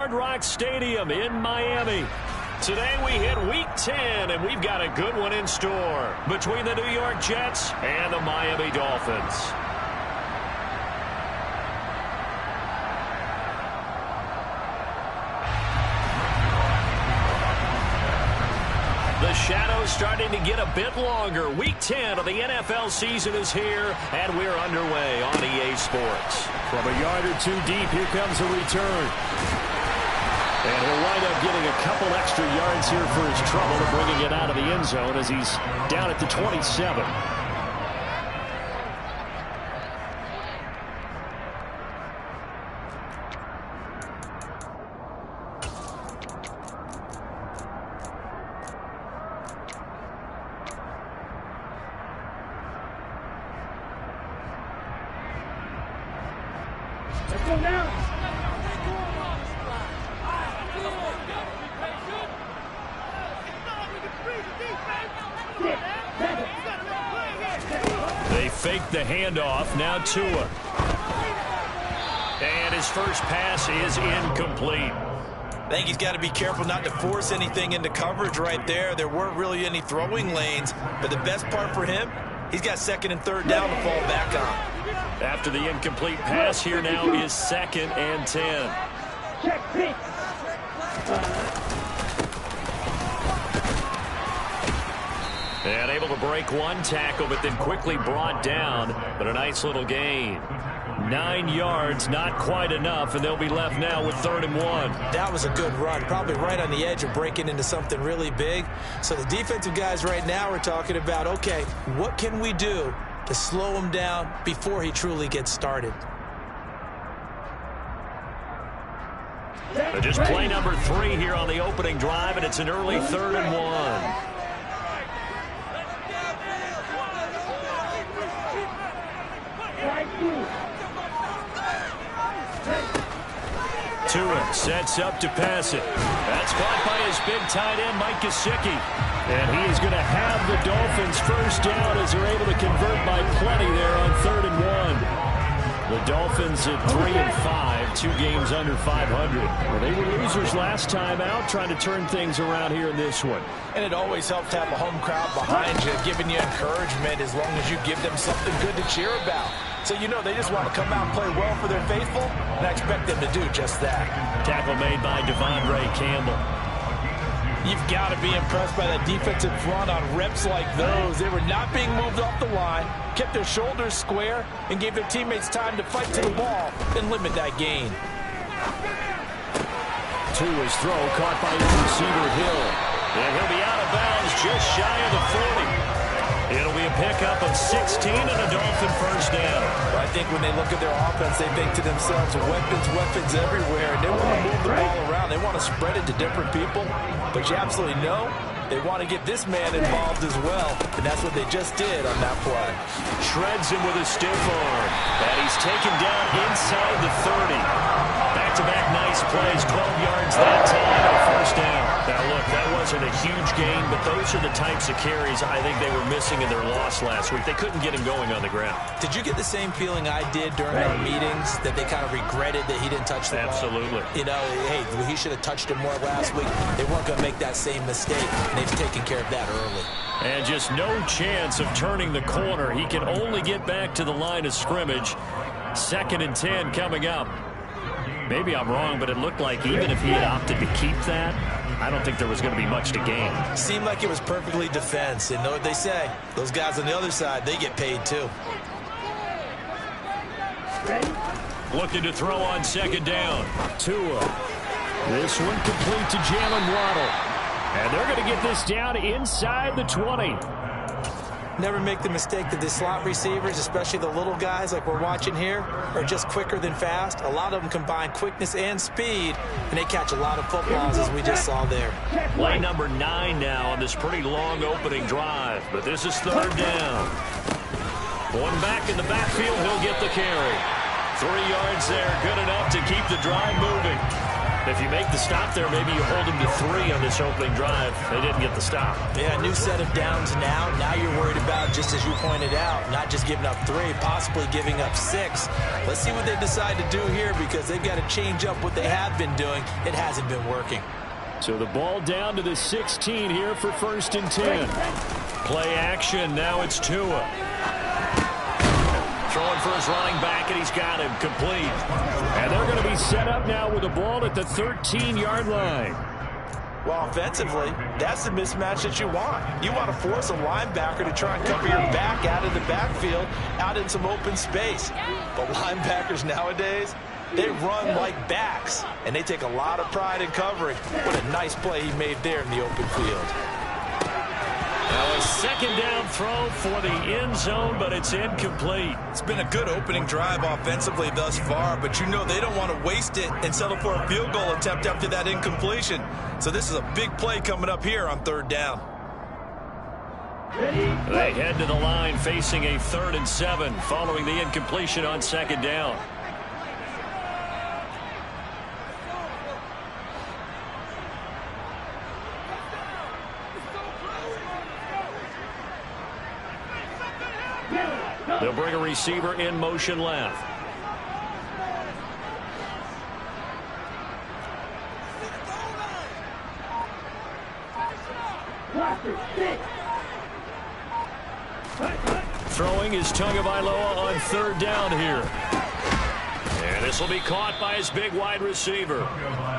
Hard Rock Stadium in Miami. Today we hit Week 10, and we've got a good one in store between the New York Jets and the Miami Dolphins. The shadow's starting to get a bit longer. Week 10 of the NFL season is here, and we're underway on EA Sports. From a yard or two deep, here comes a return. And he'll wind up getting a couple extra yards here for his trouble and bringing it out of the end zone as he's down at the 27. Let's go now. They fake the handoff. Now Tua. And his first pass is incomplete. I think he's got to be careful not to force anything into coverage right there. There weren't really any throwing lanes, but the best part for him, he's got second and third down to fall back on. After the incomplete pass, here now is 2nd and 10. Check pitch. And able to break one tackle, but then quickly brought down. But a nice little gain. 9 yards, not quite enough, and they'll be left now with 3rd and 1. That was a good run, probably right on the edge of breaking into something really big. So the defensive guys right now are talking about, okay, what can we do to slow him down before he truly gets started? Just play number 3 here on the opening drive, and it's an early 3rd and 1. Tua sets up to pass it. That's caught by his big tight end, Mike Gesicki. And he is going to have the Dolphins first down as they're able to convert by plenty there on 3rd and 1. The Dolphins at 3 and 5, 2 games under 500. Well, they were losers last time out, trying to turn things around here in this one. And it always helps to have a home crowd behind you, giving you encouragement as long as you give them something good to cheer about. So you know they just want to come out and play well for their faithful, and I expect them to do just that. Tackle made by Devondre Campbell. You've got to be impressed by that defensive front on reps like those. They were not being moved off the line, kept their shoulders square, and gave their teammates time to fight to the ball and limit that gain. Tua's throw caught by his receiver Hill. And he'll be out of bounds just shy of the 40. It'll be a pickup of 16 and a Dolphin first down. I think when they look at their offense, they think to themselves, weapons everywhere. And they want to move the ball around. They want to spread it to different people. But you absolutely know they want to get this man involved as well. And that's what they just did on that play. Shreds him with a stiff arm. And he's taken down inside the 30. Back-to-back nice plays, 12 yards that time, and a first down. Now, look, that wasn't a huge gain, but those are the types of carries I think they were missing in their loss last week. They couldn't get him going on the ground. Did you get the same feeling I did during our meetings, that they kind of regretted that he didn't touch the ball? Absolutely. You know, hey, he should have touched him more last week. They weren't going to make that same mistake, and they've taken care of that early. And just no chance of turning the corner. He can only get back to the line of scrimmage. 2nd and 10 coming up. Maybe I'm wrong, but it looked like even if he had opted to keep that, I don't think there was going to be much to gain. Seemed like it was perfectly defense. And know what they say? Those guys on the other side, they get paid too. Looking to throw on 2nd down. Tua. This one complete to Jalen Waddle. And they're going to get this down inside the 20. Never make the mistake that the slot receivers, especially the little guys like we're watching here, are just quicker than fast. A lot of them combine quickness and speed, and they catch a lot of footballs, as we just saw there. Play number 9 now on this pretty long opening drive, but this is 3rd down. One back in the backfield, he'll get the carry. 3 yards there, good enough to keep the drive moving. If you make the stop there, maybe you hold them to 3 on this opening drive. They didn't get the stop. Yeah, new set of downs now. Now you're worried about, just as you pointed out, not just giving up 3, possibly giving up 6. Let's see what they decide to do here, because they've got to change up what they have been doing. It hasn't been working. So the ball down to the 16 here for 1st and 10. Play action. Now it's Tua. Throwing for his running back, and he's got him complete. And they're going to be set up now with the ball at the 13-yard line. Well, offensively, that's the mismatch that you want. You want to force a linebacker to try and cover your back out of the backfield, out in some open space. But linebackers nowadays, they run like backs, and they take a lot of pride in covering. What a nice play he made there in the open field. Now a 2nd down throw for the end zone, but it's incomplete. It's been a good opening drive offensively thus far, but you know they don't want to waste it and settle for a field goal attempt after that incompletion. So this is a big play coming up here on 3rd down. They head to the line facing a 3rd and 7 following the incompletion on 2nd down. They'll bring a receiver in motion left. Throwing is Tagovailoa on 3rd down here. And this will be caught by his big wide receiver.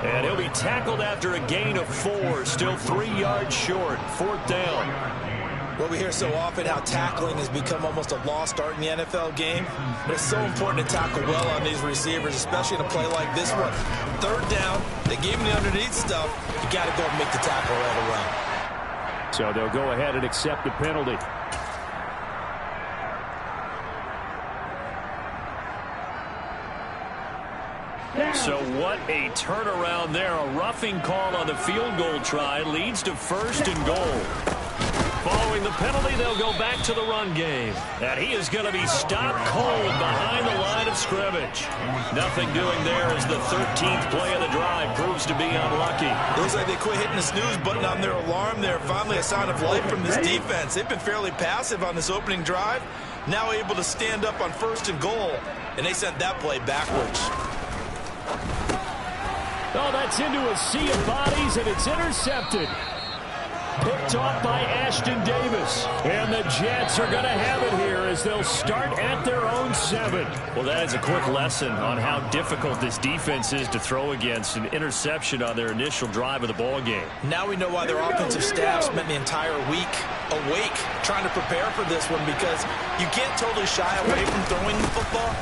And he'll be tackled after a gain of 4. Still 3 yards short. 4th down. Well, we hear so often how tackling has become almost a lost art in the NFL game. But it's so important to tackle well on these receivers, especially in a play like this one. 3rd down, they gave him the underneath stuff. You got to go and make the tackle right away. So they'll go ahead and accept the penalty. So what a turnaround there. A roughing call on the field goal try leads to 1st and goal. Following the penalty, they'll go back to the run game. And he is going to be stopped cold behind the line of scrimmage. Nothing doing there as the 13th play of the drive proves to be unlucky. Looks like they quit hitting the snooze button on their alarm there. Finally a sign of life from this defense. They've been fairly passive on this opening drive. Now able to stand up on 1st and goal. And they sent that play backwards. Oh, that's into a sea of bodies, and it's intercepted. Picked off by Ashton Davis. And the Jets are going to have it here as they'll start at their own 7. Well, that is a quick lesson on how difficult this defense is to throw against. An interception on their initial drive of the ball game. Now we know why their offensive staff spent the entire week awake trying to prepare for this one, because you can't totally shy away from throwing the football.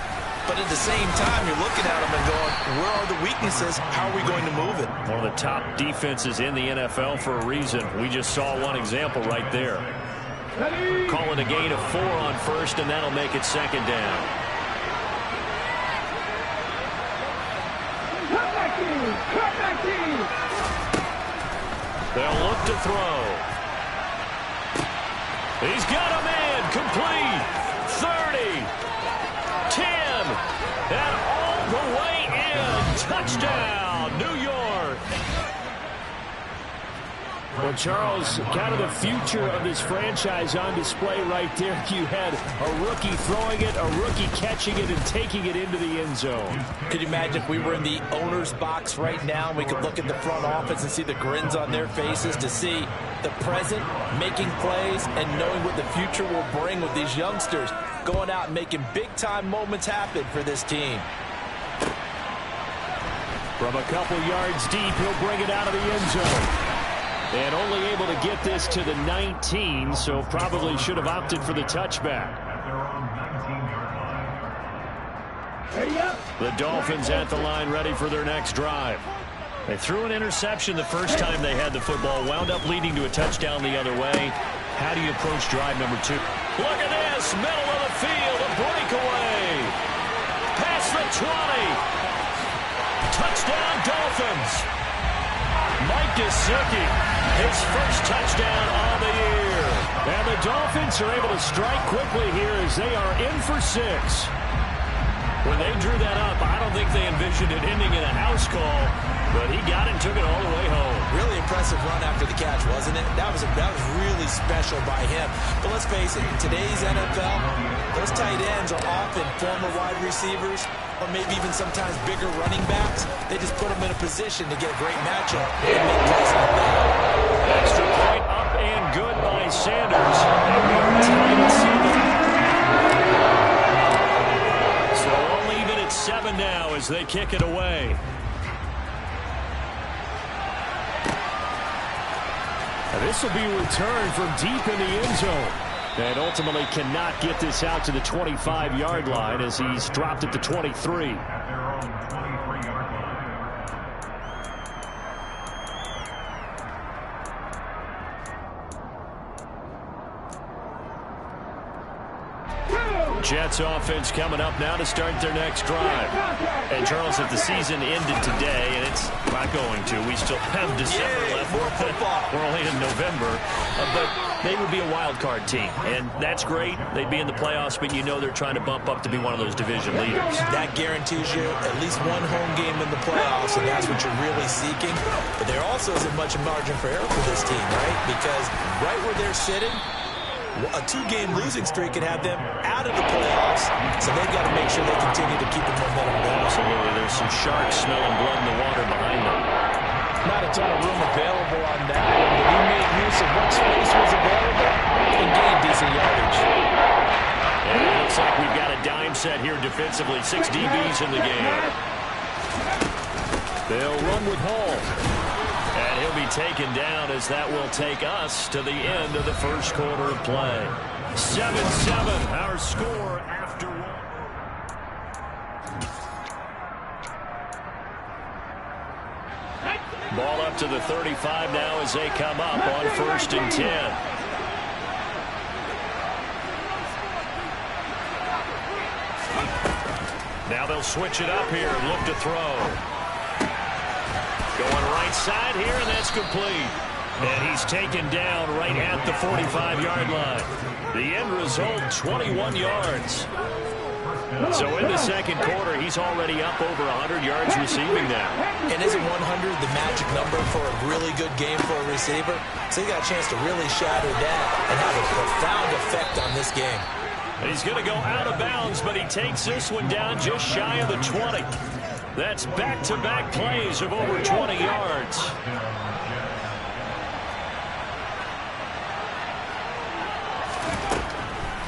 But at the same time, you're looking at them and going, where are the weaknesses? How are we going to move it? One of the top defenses in the NFL for a reason. We just saw one example right there. Call it a gain of 4 on 1st, and that'll make it 2nd down. They'll look to throw. He's got a man complete. 30. 10, and all the way in. Touchdown, New York. Well, Charles, kind of the future of this franchise on display right there. You had a rookie throwing it, a rookie catching it, and taking it into the end zone. Could you imagine if we were in the owner's box right now and we could look at the front office and see the grins on their faces, to see the present making plays and knowing what the future will bring with these youngsters going out and making big-time moments happen for this team. From a couple yards deep, he'll bring it out of the end zone. And only able to get this to the 19, so probably should have opted for the touchback. The Dolphins at the line ready for their next drive. They threw an interception the first time they had the football, wound up leading to a touchdown the other way. How do you approach drive number 2? Look at this, middle of the field, a breakaway. Past the 20. Touchdown, Dolphins. Mike Gesicki, his first touchdown of the year. And the Dolphins are able to strike quickly here as they are in for 6. When they drew that up, I don't think they envisioned it ending in a house call. But he got it and took it all the way home. Really impressive run after the catch, wasn't it? That was really special by him. But let's face it, in today's NFL, those tight ends are often former wide receivers or maybe even sometimes bigger running backs. They just put them in a position to get a great matchup and make plays like that. Extra point up and good by Sanders. And we are tied at 7. So we'll leave it at 7 now as they kick it away. This will be returned from deep in the end zone. And ultimately cannot get this out to the 25-yard line as he's dropped at the 23. Jets offense coming up now to start their next drive. And Charles, if the season ended today, and it's not going to, we still have December left. More football. We're only in November, but they would be a wild card team, and that's great. They'd be in the playoffs, but you know they're trying to bump up to be one of those division leaders. That guarantees you at least one home game in the playoffs, and that's what you're really seeking. But there also isn't much margin for error for this team, right? Because right where they're sitting, a 2-game losing streak could have them out of the playoffs, so they've got to make sure they continue to keep the momentum going. Absolutely. There's some sharks smelling blood in the water behind them. Not a ton of room available on that one, but he made use of what space was available and gained decent yardage. And it looks like we've got a dime set here defensively. 6 DBs in the game. They'll run with Hall. And he'll be taken down as that will take us to the end of the first quarter of play. 7-7, our score after 1. Ball up to the 35 now as they come up on 1st and 10. Now they'll switch it up here and look to throw. Going right side here, and that's complete. And he's taken down right at the 45-yard line. The end result, 21 yards. So in the second quarter, he's already up over 100 yards receiving now. And isn't 100 the magic number for a really good game for a receiver? So he got a chance to really shatter that and have a profound effect on this game. He's going to go out of bounds, but he takes this one down just shy of the 20. That's back-to-back plays of over 20 yards.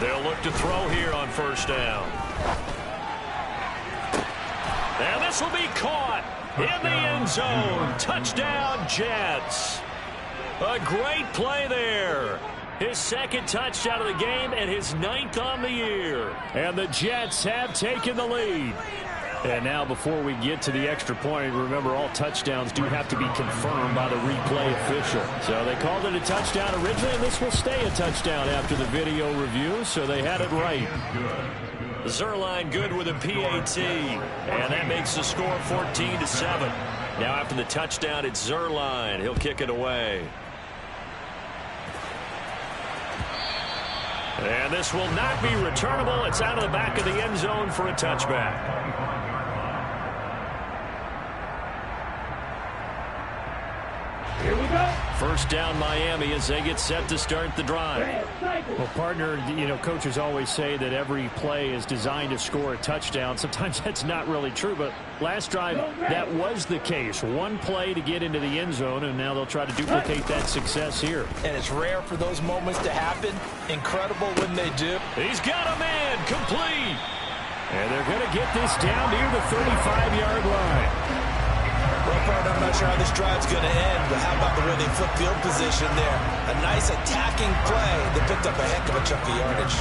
They'll look to throw here on 1st down. And this will be caught in the end zone. Touchdown, Jets. A great play there. His 2nd touchdown of the game and his 9th on the year. And the Jets have taken the lead. And now before we get to the extra point, remember all touchdowns do have to be confirmed by the replay official. So they called it a touchdown originally, and this will stay a touchdown after the video review, so they had it right. Zerline good with a PAT, and that makes the score 14-7. Now after the touchdown, it's Zerline. He'll kick it away. And this will not be returnable. It's out of the back of the end zone for a touchback. Here we go. 1st down Miami as they get set to start the drive. Well, partner, you know, coaches always say that every play is designed to score a touchdown. Sometimes that's not really true, but last drive, that was the case. One play to get into the end zone, and now they'll try to duplicate that success here. And it's rare for those moments to happen. Incredible when they do. He's got a man, complete. And they're going to get this down near the 35-yard line. Well, partner, I'm not sure how this drive's going to end, but how about the way they flip field position there? A nice attacking play that picked up a heck of a chunk of yardage.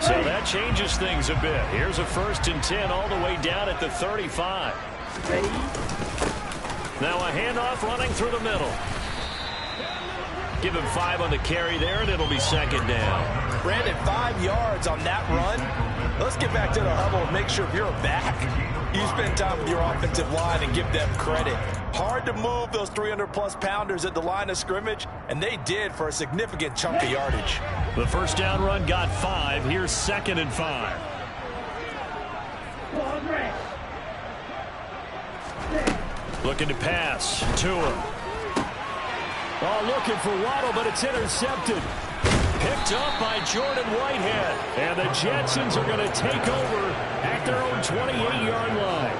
So that changes things a bit. Here's a 1st and 10 all the way down at the 35. Now a handoff running through the middle. Give him 5 on the carry there, and it'll be 2nd down. Brandon, 5 yards on that run. Let's get back to the huddle and make sure if you're back, you spend time with your offensive line and give them credit. Hard to move those 300-plus pounders at the line of scrimmage, and they did for a significant chunk of yardage. The first down run got 5. Here's 2nd and 5. Looking to pass. Tua. Oh, looking for Waddle, but it's intercepted. Picked up by Jordan Whitehead. And the Jetsons are going to take over at their own 28-yard line.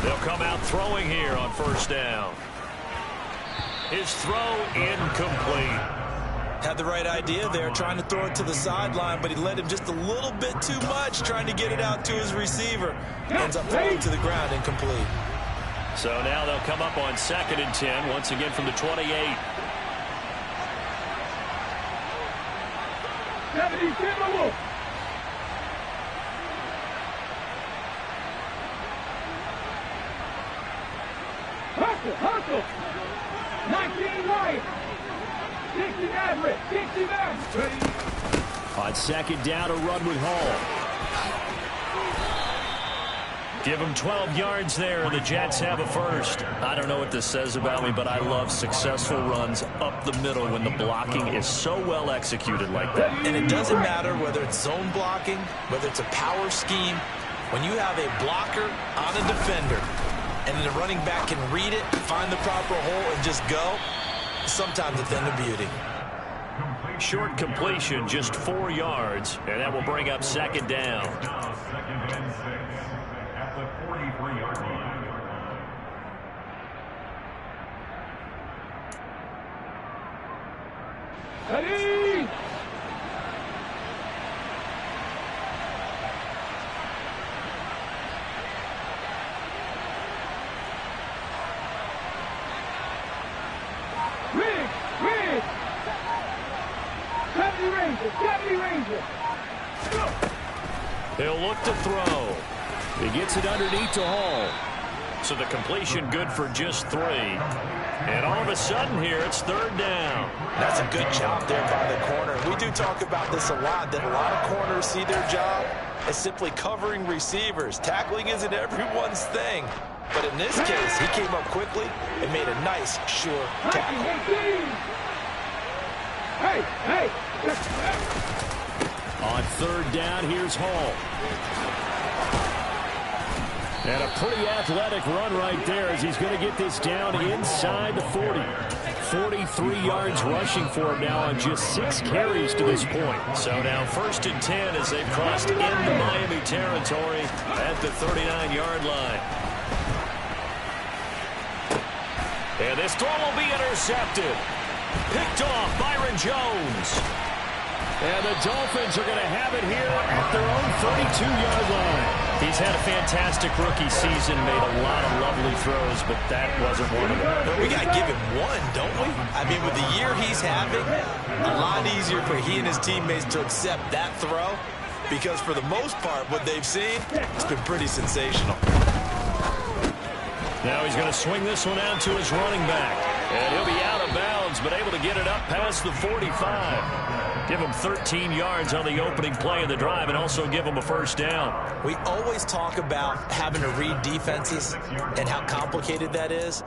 They'll come out throwing here on first down. His throw incomplete. Had the right idea there, trying to throw it to the sideline, but he led him just a little bit too much, trying to get it out to his receiver. Ends up falling to the ground, incomplete. So now they'll come up on 2nd and 10, once again from the 28. 70, Hustle. 19 right. 60 average. 60 back. On 2nd down, a run with Hall. Give him 12 yards there, and the Jets have a first. I don't know what this says about me, but I love successful runs up the middle when the blocking is so well executed like that. And it doesn't matter whether it's zone blocking, whether it's a power scheme. When you have a blocker on a defender, and the running back can read it, find the proper hole, and just go, sometimes a thing of beauty. Short completion, just 4 yards, and that will bring up 2nd down. At the 43-yard line. Ready! He'll look to throw. He gets it underneath to Hall. So the completion good for just 3. And all of a sudden here, it's 3rd down. That's a good job there by the corner. We do talk about this a lot, that a lot of corners see their job as simply covering receivers. Tackling isn't everyone's thing. But in this case, he came up quickly and made a nice, sure tackle. Hey! On 3rd down, here's Hall. And a pretty athletic run right there as he's going to get this down inside the 40. 43 yards rushing for him now on just 6 carries to this point. So now 1st and 10 as they've crossed into Miami territory at the 39-yard line. And this throw will be intercepted. Picked off Byron Jones. And the Dolphins are going to have it here at their own 32-yard line. He's had a fantastic rookie season, made a lot of lovely throws, but that wasn't one of them. But we got to give him one, don't we? I mean, with the year he's having, a lot easier for he and his teammates to accept that throw, because for the most part, what they've seen, it's been pretty sensational. Now he's going to swing this one out to his running back. And he'll be out of bounds, but able to get it up past the 45. Give him 13 yards on the opening play of the drive and also give him a first down. We always talk about having to read defenses and how complicated that is.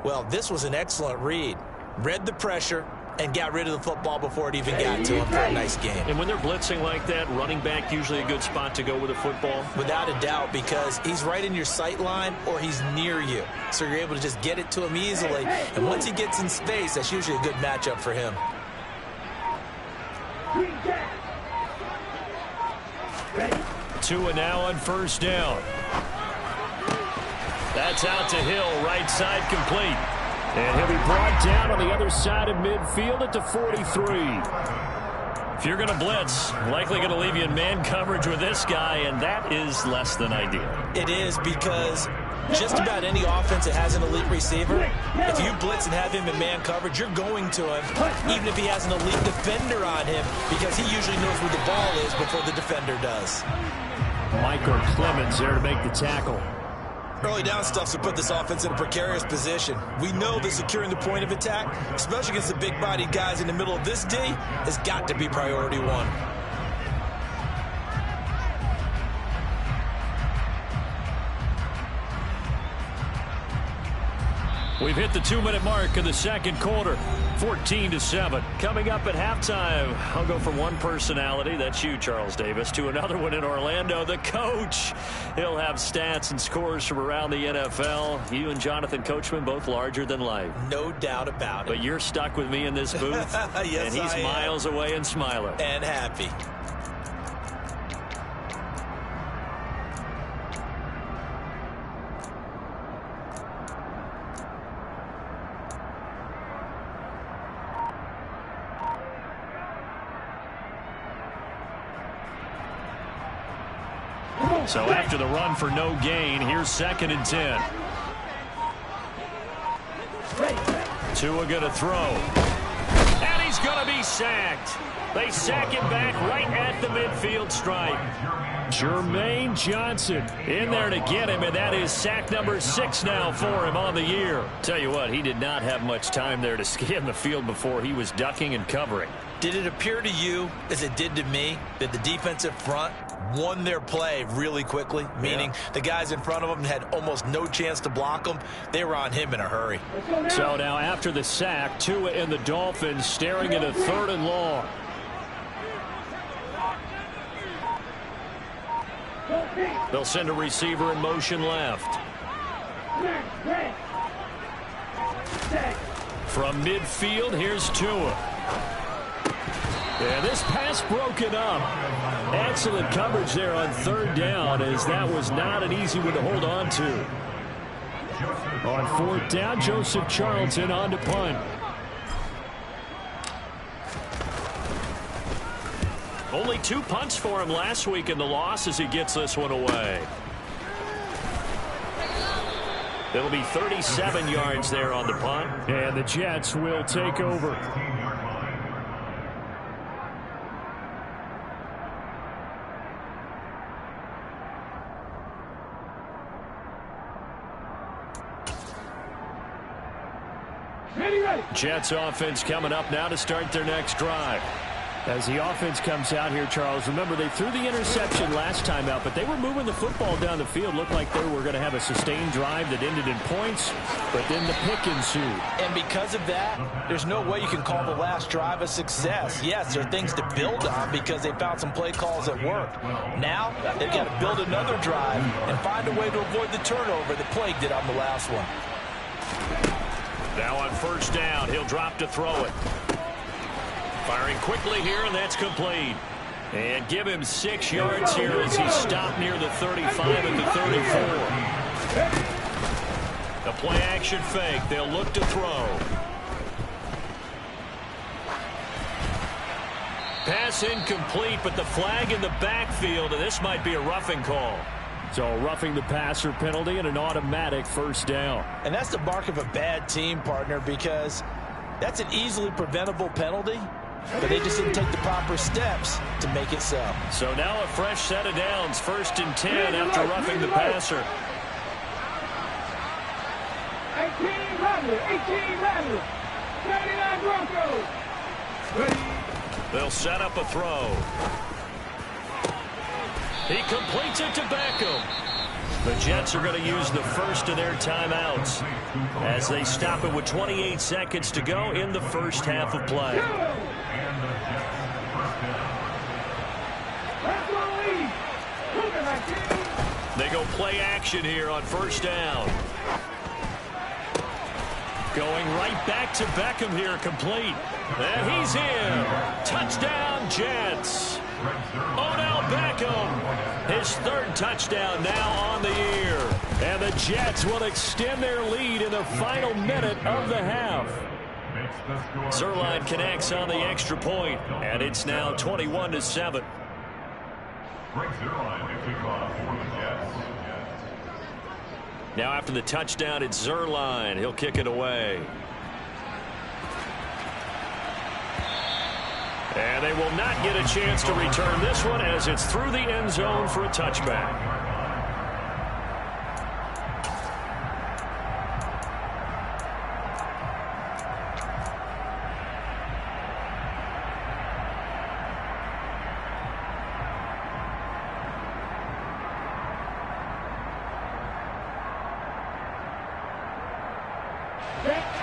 Well, this was an excellent read. Read the pressure and got rid of the football before it even got to him for a nice game. And when they're blitzing like that, running back usually a good spot to go with a football? Without a doubt, because he's right in your sight line or he's near you. So you're able to just get it to him easily. And once he gets in space, that's usually a good matchup for him. Tua now on first down. That's out to Hill, right side complete. And he'll be brought down on the other side of midfield at the 43. If you're going to blitz, likely going to leave you in man coverage with this guy, and that is less than ideal. It is, because just about any offense that has an elite receiver, if you blitz and have him in man coverage, you're going to him, even if he has an elite defender on him, because he usually knows where the ball is before the defender does. Michael Clemens there to make the tackle. Early down stuff to put this offense in a precarious position. We know that securing the point of attack, especially against the big-bodied guys in the middle of this D, has got to be priority one. We've hit the 2-minute mark of the second quarter. 14-7. Coming up at halftime, I'll go from one personality, that's you, Charles Davis, to another one in Orlando, the coach. He'll have stats and scores from around the NFL. You and Jonathan Coachman, both larger than life. No doubt about it. But you're stuck with me in this booth. Yes, and he's miles away and smiling. And happy. So after the run for no gain, here's 2nd and 10. Tua going to throw. And he's going to be sacked. They sack him back right at the midfield stripe. Jermaine Johnson in there to get him, and that is sack number 6 now for him on the year. Tell you what, he did not have much time there to scan the field before he was ducking and covering. Did it appear to you, as it did to me, that the defensive front won their play really quickly? Meaning the guys in front of them had almost no chance to block him. They were on him in a hurry. So now after the sack, Tua and the Dolphins staring at a 3rd and long. They'll send a receiver in motion left. From midfield, here's Tua. And this pass broken up. Excellent coverage there on 3rd down, as that was not an easy one to hold on to. On 4th down, Joseph Charlton on to punt. Only 2 punts for him last week in the loss as he gets this one away. It'll be 37 yards there on the punt. And the Jets will take over. Jets offense coming up now to start their next drive. As the offense comes out here, Charles, remember they threw the interception last time out, but they were moving the football down the field. Looked like they were going to have a sustained drive that ended in points, but then the pick ensued. And because of that, there's no way you can call the last drive a success. Yes, there are things to build on because they found some play calls that worked. Now, they've got to build another drive and find a way to avoid the turnover that plagued it on the last one. Now on 1st down, he'll drop to throw it. Firing quickly here, and that's complete. And give him 6 yards here as he stopped near the 35 at the 34. The play action fake. They'll look to throw. Pass incomplete, but the flag in the backfield, and this might be a roughing call. So roughing the passer penalty and an automatic 1st down. And that's the mark of a bad team, partner, because that's an easily preventable penalty, but they just didn't take the proper steps to make it so. So now a fresh set of downs. 1st and 10 after roughing the passer. 18 Rattler, 39 Broncos. They'll set up a throw. He completes it to Beckham. The Jets are going to use the first of their timeouts as they stop it with 28 seconds to go in the first half of play. They go play action here on 1st down. Going right back to Beckham here, complete. And he's in. Touchdown, Jets. Odell Beckham, his 3rd touchdown now on the year. And the Jets will extend their lead in the final minute of the half. Zerline connects on the extra point, and it's now 21-7. Now after the touchdown, it's Zerline. He'll kick it away. And they will not get a chance to return this one as it's through the end zone for a touchback.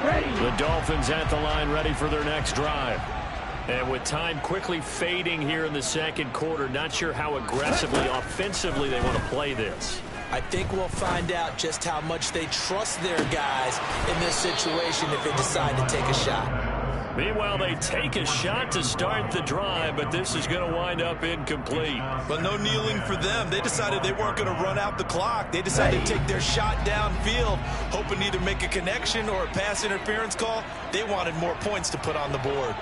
The Dolphins at the line, ready for their next drive. And with time quickly fading here in the second quarter, not sure how aggressively, offensively they want to play this. I think we'll find out just how much they trust their guys in this situation if they decide to take a shot. Meanwhile, they take a shot to start the drive, but this is going to wind up incomplete. But no kneeling for them. They decided they weren't going to run out the clock. They decided to take their shot downfield, hoping to either make a connection or a pass interference call. They wanted more points to put on the board.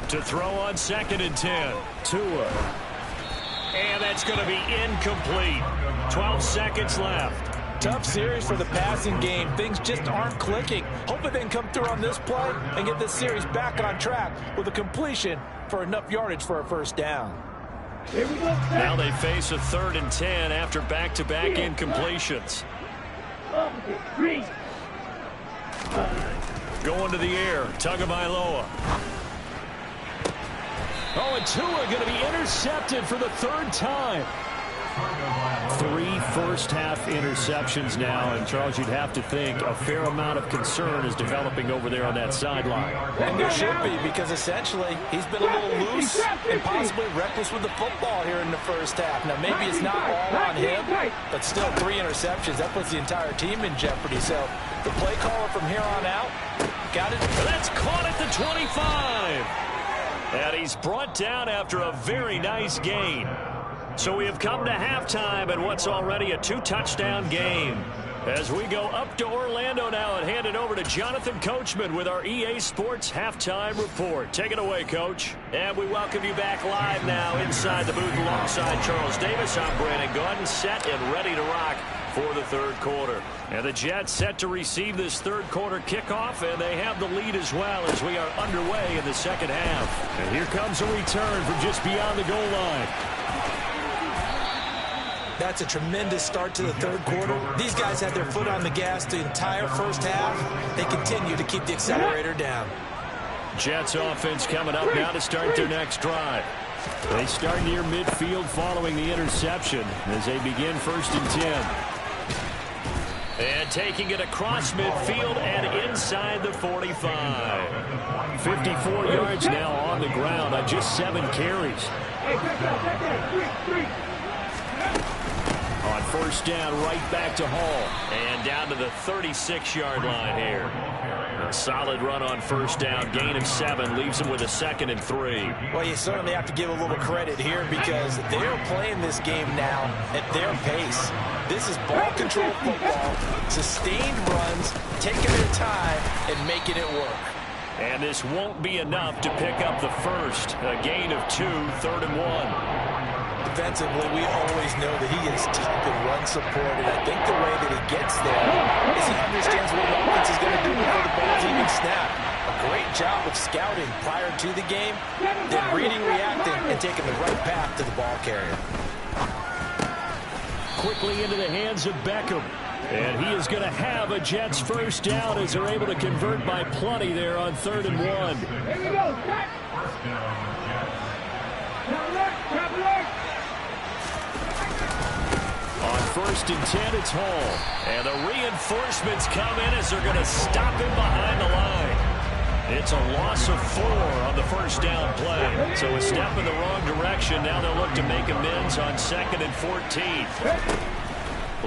To throw on 2nd and 10. Tua. And that's going to be incomplete. 12 seconds left. Tough series for the passing game. Things just aren't clicking. Hoping they can come through on this play and get this series back on track with a completion for enough yardage for a first down. Now they face a 3rd and 10 after back-to-back incompletions. Going to the air. Tagovailoa. Oh, and Tua going to be intercepted for the 3rd time. 3 first-half interceptions now, and Charles, you'd have to think a fair amount of concern is developing over there on that sideline. And there should be, because essentially he's been a little loose and possibly reckless with the football here in the first half. Now, maybe it's not all on him, but still 3 interceptions. That puts the entire team in jeopardy. So the play caller from here on out got it. That's caught at the 25. And he's brought down after a very nice gain. So we have come to halftime in what's already a 2-touchdown game. As we go up to Orlando now and hand it over to Jonathan Coachman with our EA Sports Halftime Report. Take it away, Coach. And we welcome you back live now inside the booth alongside Charles Davis. I'm Brandon Gaudin, set and ready to rock for the 3rd quarter. And the Jets set to receive this 3rd quarter kickoff, and they have the lead as well as we are underway in the 2nd half. And here comes a return from just beyond the goal line. That's a tremendous start to the 3rd quarter. These guys had their foot on the gas the entire first half. They continue to keep the accelerator down. Jets offense coming up now to start their next drive. They start near midfield following the interception as they begin 1st and 10. And taking it across midfield and inside the 45. 54 yards now on the ground on just 7 carries. On 1st down, right back to Hall. And down to the 36-yard line here. A solid run on 1st down. Gain of 7 leaves him with a 2nd and 3. Well, you certainly have to give a little credit here because they're playing this game now at their pace. This is ball control football, sustained runs, taking their time and making it work. And this won't be enough to pick up the first. A gain of 2, 3rd and 1. Defensively, we always know that he is tough and run support, and I think the way that he gets there is he understands what the offense is going to do before the ball's even snapped. A great job of scouting prior to the game, then reading, reacting, and taking the right path to the ball carrier. Quickly into the hands of Beckham. And he is going to have a Jets 1st down as they're able to convert by plenty there on 3rd and 1. Here we go. On 1st and 10, it's Hall. And the reinforcements come in as they're going to stop him behind the line. It's a loss of 4 on the 1st down play. So a step in the wrong direction. Now they'll look to make amends on 2nd and 14.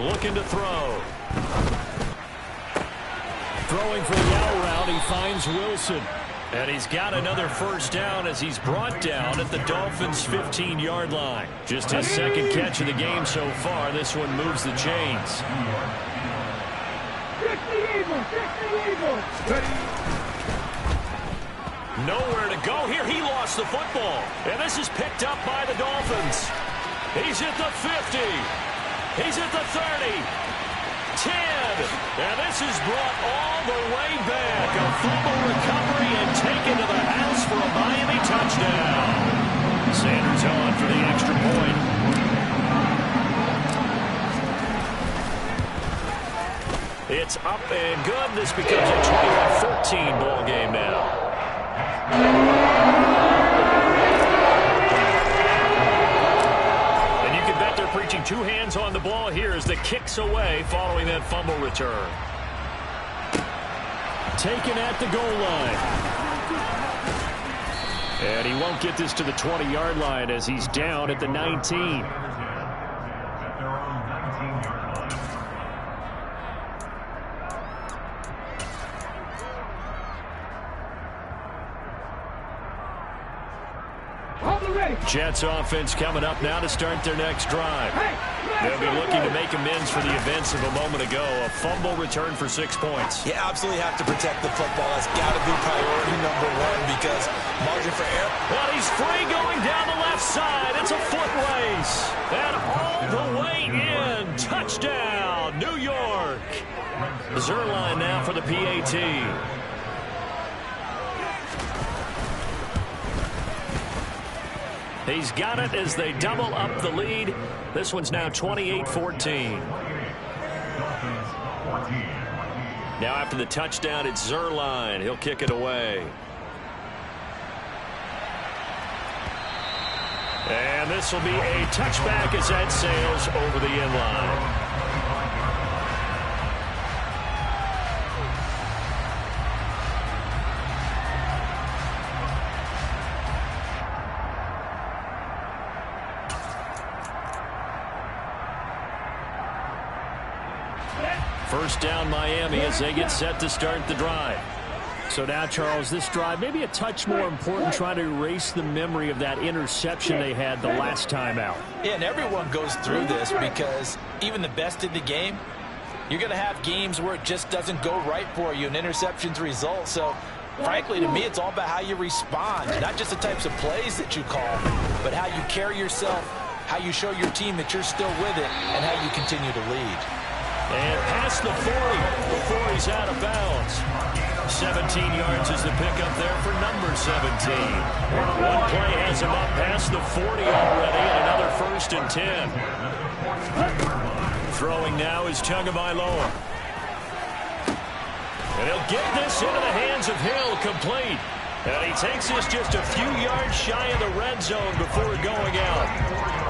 Looking to throw. Throwing for the out route, he finds Wilson. And he's got another 1st down as he's brought down at the Dolphins' 15-yard line. Just his 2nd catch of the game so far. This one moves the chains. Nowhere to go here. He lost the football. And this is picked up by the Dolphins. He's at the 50. He's at the 30. 10. And this is brought all the way back. A fumble recovery and taken to the house for a Miami touchdown. Sanders on for the extra point. It's up and good. This becomes a 21-14 ball game now. And you can bet they're preaching Two hands on the ball here as the kick's away following that fumble return. Taken at the goal line. And he won't get this to the 20-yard line as he's down at the 19. Jets offense coming up now to start their next drive. They'll be looking to make amends for the events of a moment ago. A fumble return for 6 points. You absolutely have to protect the football. That's got to be priority number one because margin for error. Well, he's free going down the left side. It's a foot race. And all the way in. Touchdown, New York. Zerline now for the PAT. He's got it as they double up the lead. This one's now 28-14. Now after the touchdown, it's Zerline. He'll kick it away. And this will be a touchback as that sails over the end line. First down Miami as they get set to start the drive. So now, Charles, this drive maybe a touch more important, trying to erase the memory of that interception they had the last time out. Yeah, and everyone goes through this because even the best in the game, you're going to have games where it just doesn't go right for you, and interceptions result. So, frankly, to me, it's all about how you respond, not just the types of plays that you call, but how you carry yourself, how you show your team that you're still with it, and how you continue to lead. And past the 40 before he's out of bounds. 17 yards is the pickup there for number 17. One play has him up past the 40 already, and another 1st and 10. Throwing now is Tagovailoa. And he'll get this into the hands of Hill, complete. And he takes this just a few yards shy of the red zone before going out.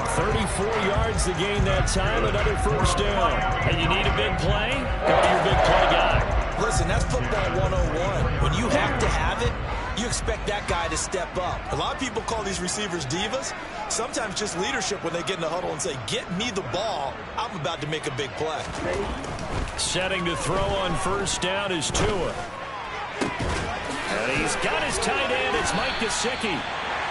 34 yards to gain that time, another 1st down. And you need a big play? Go to your big play guy. Listen, that's football 101. When you have to have it, you expect that guy to step up. A lot of people call these receivers divas. Sometimes just leadership when they get in the huddle and say, get me the ball. I'm about to make a big play. Setting to throw on 1st down is Tua. And he's got his tight end. It's Mike Gesicki.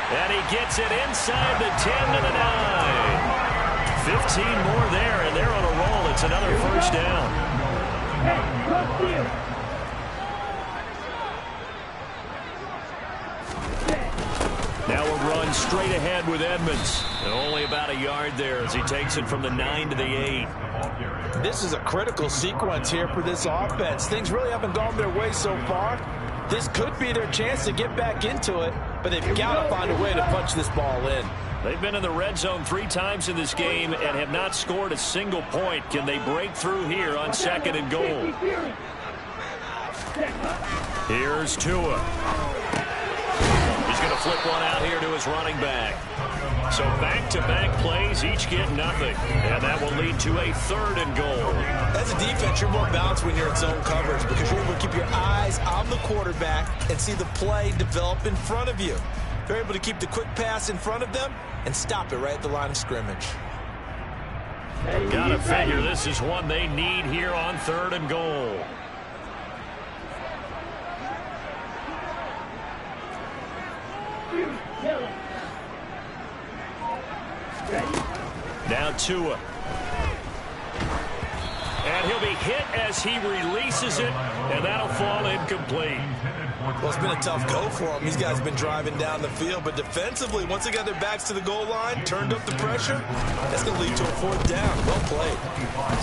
And he gets it inside the 10 to the 9. 15 more there, and they're on a roll. It's another 1st down. Now a run straight ahead with Edmonds. And only about a yard there as he takes it from the 9 to the 8. This is a critical sequence here for this offense. Things really haven't gone their way so far. This could be their chance to get back into it, but they've got to find a way to punch this ball in. They've been in the red zone 3 times in this game and have not scored a single point. Can they break through here on 2nd and goal? Here's Tua. He's going to flip one out here to his running back. So back-to-back plays, each get nothing. And that will lead to a 3rd and goal. As a defense, you're more balanced when you're in zone coverage because you're able to keep your eyes on the quarterback and see the play develop in front of you. They're able to keep the quick pass in front of them and stop it right at the line of scrimmage. Gotta figure this is one they need here on 3rd and goal. Now Tua. And he'll be hit as he releases it, and that'll fall incomplete. Well, it's been a tough go for him. These guys have been driving down the field, but defensively, once they got their backs to the goal line, turned up the pressure, that's going to lead to a 4th down. Well played.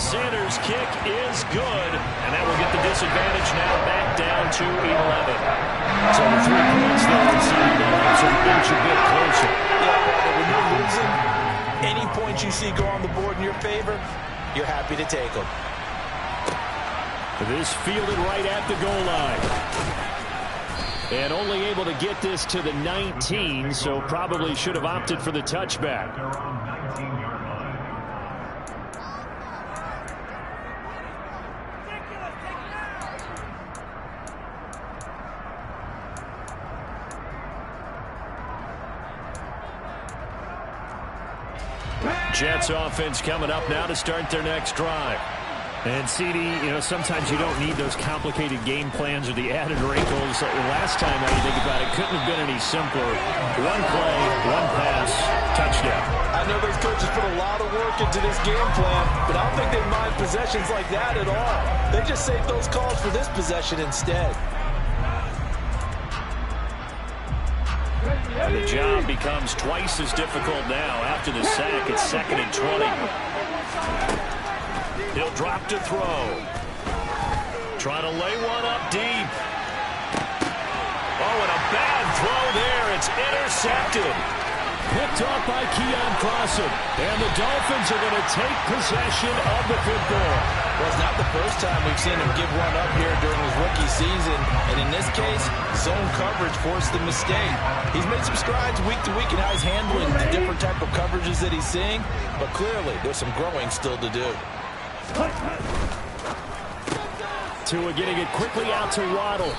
Sanders' kick is good, and that will get the disadvantage now back down to 11. So the 3 points there inside the line, so the inch a bit closer. Yeah, when you're losing, any points you see go on the board in your favor, you're happy to take them. This fielded right at the goal line. And only able to get this to the 19, so probably should have opted for the touchback. Jets offense coming up now to start their next drive. And CD, sometimes you don't need those complicated game plans or the added wrinkles. Last time, now you think about it, couldn't have been any simpler. One play, one pass, touchdown. I know those coaches put a lot of work into this game plan, but I don't think they mind possessions like that at all. They just save those calls for this possession instead. And the job becomes twice as difficult now. After the sack, it's 2nd and 20. He'll drop to throw. Trying to lay one up deep. Oh, and a bad throw there. It's intercepted. Picked off by Keon Crossan. And the Dolphins are going to take possession of the football. Well, it's not the first time we've seen him give one up here during his rookie season. And in this case, zone coverage forced the mistake. He's made some strides week to week in how he's handling the different type of coverages that he's seeing. But clearly, there's some growing still to do. Tua getting it quickly out to Waddle.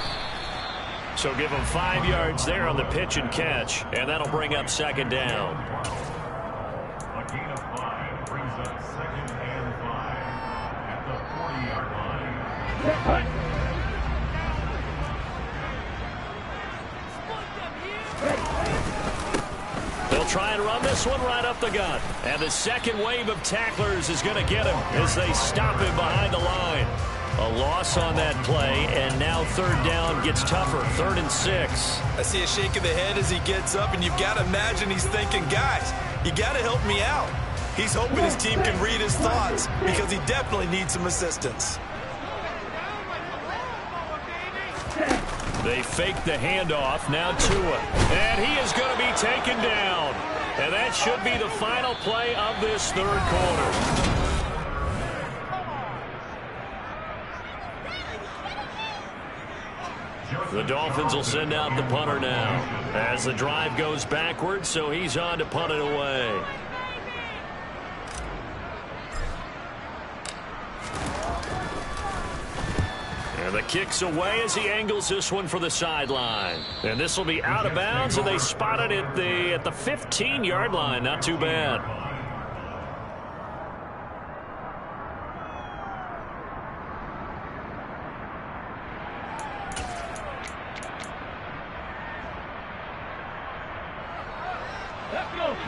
So give him 5 yards there on the pitch and catch, and that'll bring up 2nd down. A gain of 5 brings up 2nd and 5 at the 40-yard line. They'll try and run this one right up the gut. And the second wave of tacklers is going to get him as they stop him behind the line. A loss on that play, and now 3rd down gets tougher. 3rd and 6. I see a shake of the head as he gets up, and you've got to imagine he's thinking, guys, you got to help me out. He's hoping his team can read his thoughts because he definitely needs some assistance. They fake the handoff. Now Tua. And he is going to be taken down. And that should be the final play of this 3rd quarter. The Dolphins will send out the punter now as the drive goes backwards, so he's on to punt it away. And the kick's away as he angles this one for the sideline. And this will be out of bounds, and they spot it at the 15-yard line. Not too bad.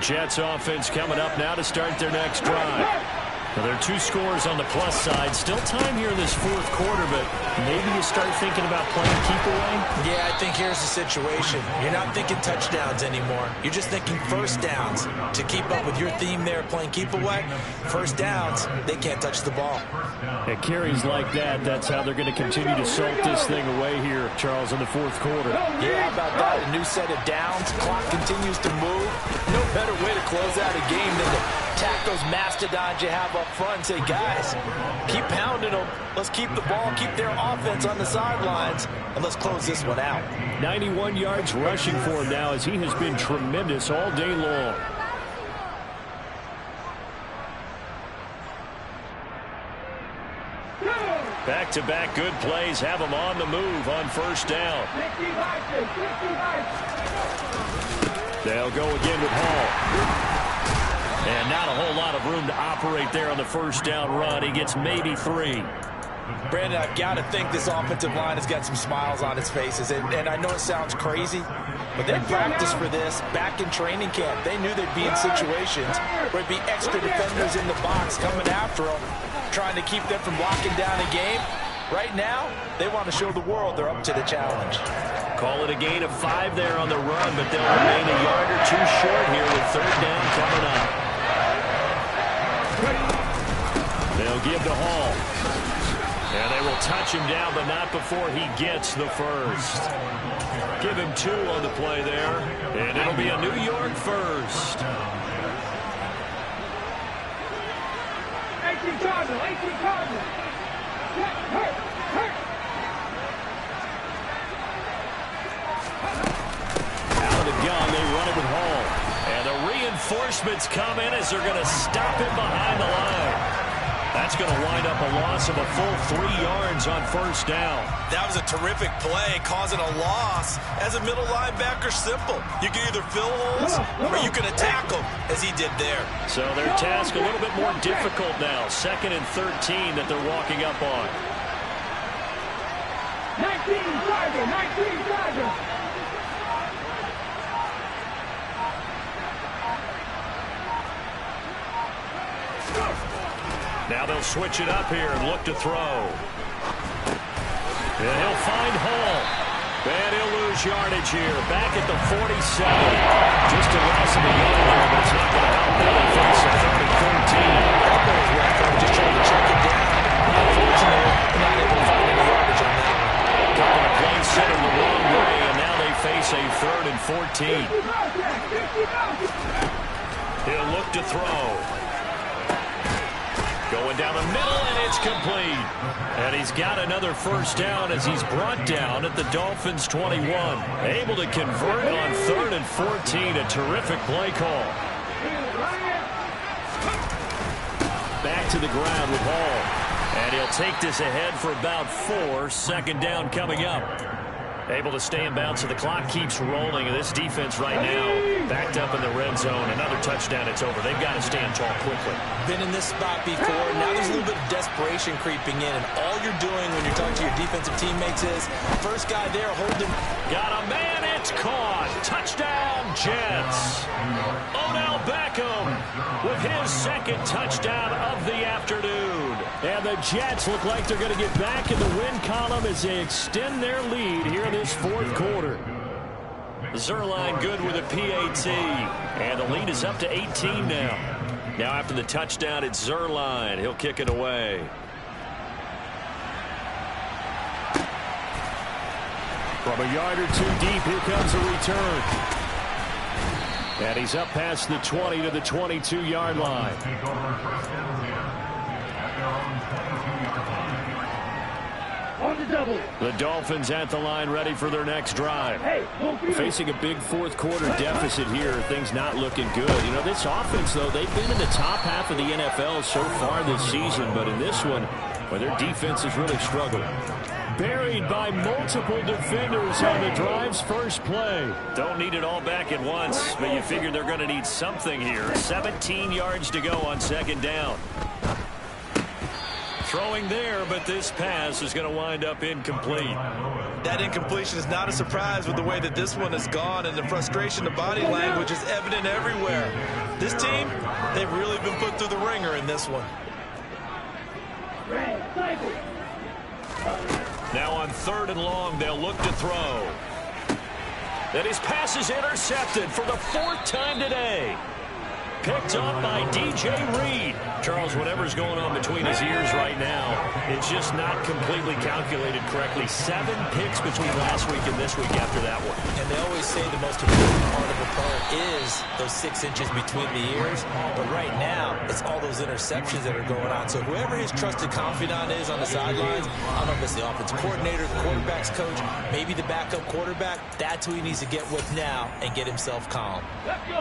Jets offense coming up now to start their next drive. Well, there are 2 scores on the plus side. Still time here in this 4th quarter, but maybe you start thinking about playing keep away? Yeah, I think here's the situation. You're not thinking touchdowns anymore. You're just thinking first downs. To keep up with your theme there, playing keep away, first downs, they can't touch the ball. At carries like that, that's how they're going to continue to salt this thing away here, Charles, in the 4th quarter. Yeah, how about that? A new set of downs. Clock continues to move. No better way to close out a game than to attack those mastodons you have up front and say, guys, keep pounding them. Let's keep the ball, keep their offense on the sidelines, and let's close this one out. 91 yards rushing for him now as he has been tremendous all day long. Back-to-back good plays have him on the move on 1st down. They'll go again with Hall. And not a whole lot of room to operate there on the 1st down run. He gets maybe 3. Brandon, I've got to think this offensive line has got some smiles on its faces. And I know it sounds crazy, but they practiced for this back in training camp. They knew they'd be in situations where it'd be extra defenders in the box coming after them, trying to keep them from locking down a game. Right now, they want to show the world they're up to the challenge. Call it a gain of 5 there on the run, but they'll remain a yard or 2 short here with 3rd down coming up. They'll give to Hall. And they will touch him down, but not before he gets the 1st. Give him 2 on the play there, and it'll be a New York 1st. 18 Cardinal, 18 Cardinal. Out of the gun, they run it with Hall. And the reinforcements come in as they're going to stop him behind the line. An That's going to wind up a loss of a full 3 yards on first down. That was a terrific play, causing a loss. As a middle linebacker, simple. You can either fill holes or you can attack them, as he did there. So their task a little bit more difficult now. 2nd and 13 that they're walking up on. 19 Charger, 19 Charger. Now they'll switch it up here and look to throw. And he'll find Hall. And he'll lose yardage here. Back at the 47. Just a loss of a yard there, but it's not going to help. Now they face a 3rd and 13. That was RedRum just trying to check it down. Unfortunately, not able to find any yardage on that. Couple of plays set him the wrong way, and now they face a 3rd and 14. He'll look to throw. Going down the middle, and it's complete. And he's got another first down as he's brought down at the Dolphins' 21. Able to convert on 3rd and 14. A terrific play call. Back to the ground with Hall. And he'll take this ahead for about 4. 2nd down coming up. Able to stay in bounds, so the clock keeps rolling. And this defense right now backed up in the red zone. Another touchdown, it's over. They've got to stand tall quickly. Been in this spot before. Now there's a little bit of desperation creeping in. And all you're doing when you're talking to your defensive teammates is, first guy there, hold him. Got a man, it's caught. Touchdown, Jets. Odell Beckham with his 2nd touchdown of the afternoon. And the Jets look like they're going to get back in the win column as they extend their lead here in this 4th quarter. Zerline good with a PAT. And the lead is up to 18 now. Now after the touchdown, it's Zerline. He'll kick it away. From a yard or 2 deep, here comes a return. And he's up past the 20 to the 22-yard line. On the double. The Dolphins at the line, ready for their next drive. Facing a big 4th quarter deficit here. Things not looking good. You know, this offense, though, they've been in the top half of the NFL so far this season. But in this one, well, their defense is really struggling. Buried by multiple defenders on the drive's first play. Don't need it all back at once, but you figure they're going to need something here. 17 yards to go on 2nd down. Throwing there, but this pass is going to wind up incomplete. That incompletion is not a surprise with the way that this one has gone, and the frustration, the body language is evident everywhere. This team, they've really been put through the ringer in this one. Now on 3rd and long, they'll look to throw. And his pass is intercepted for the 4th time today. Picked up by DJ Reed. Charles, whatever's going on between his ears right now, it's just not completely calculated correctly. 7 picks between last week and this week after that one. And they always say the most important part of a player is those 6 inches between the ears. But right now, it's all those interceptions that are going on. So whoever his trusted confidant is on the sidelines, I don't know if it's the offense coordinator, the quarterback's coach, maybe the backup quarterback, that's who he needs to get with now and get himself calm.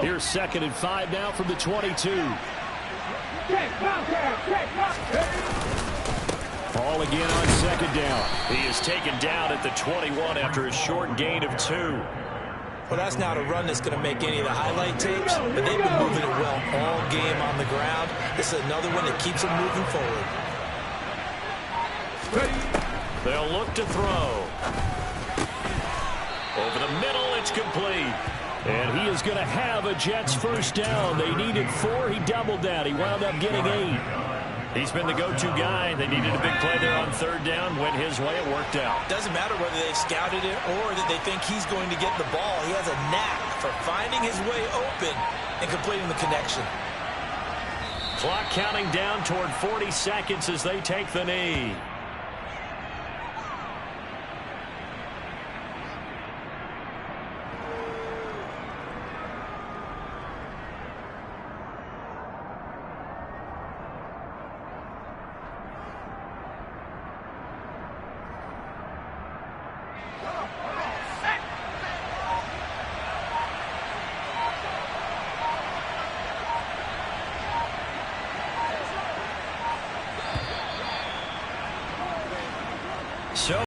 Here's 2nd and 5 now from the 22. Ball again on 2nd down. He is taken down at the 21 after a short gain of 2. Well, that's not a run that's going to make any of the highlight tapes, but they've been moving it well all game on the ground. This is another one that keeps them moving forward. They'll look to throw. Over the middle, it's complete. And he is going to have a Jets first down. They needed 4. He doubled that. He wound up getting 8. He's been the go-to guy. They needed a big play there on 3rd down. Went his way. It worked out. Doesn't matter whether they've scouted it or that they think he's going to get the ball. He has a knack for finding his way open and completing the connection. Clock counting down toward 40 seconds as they take the knee.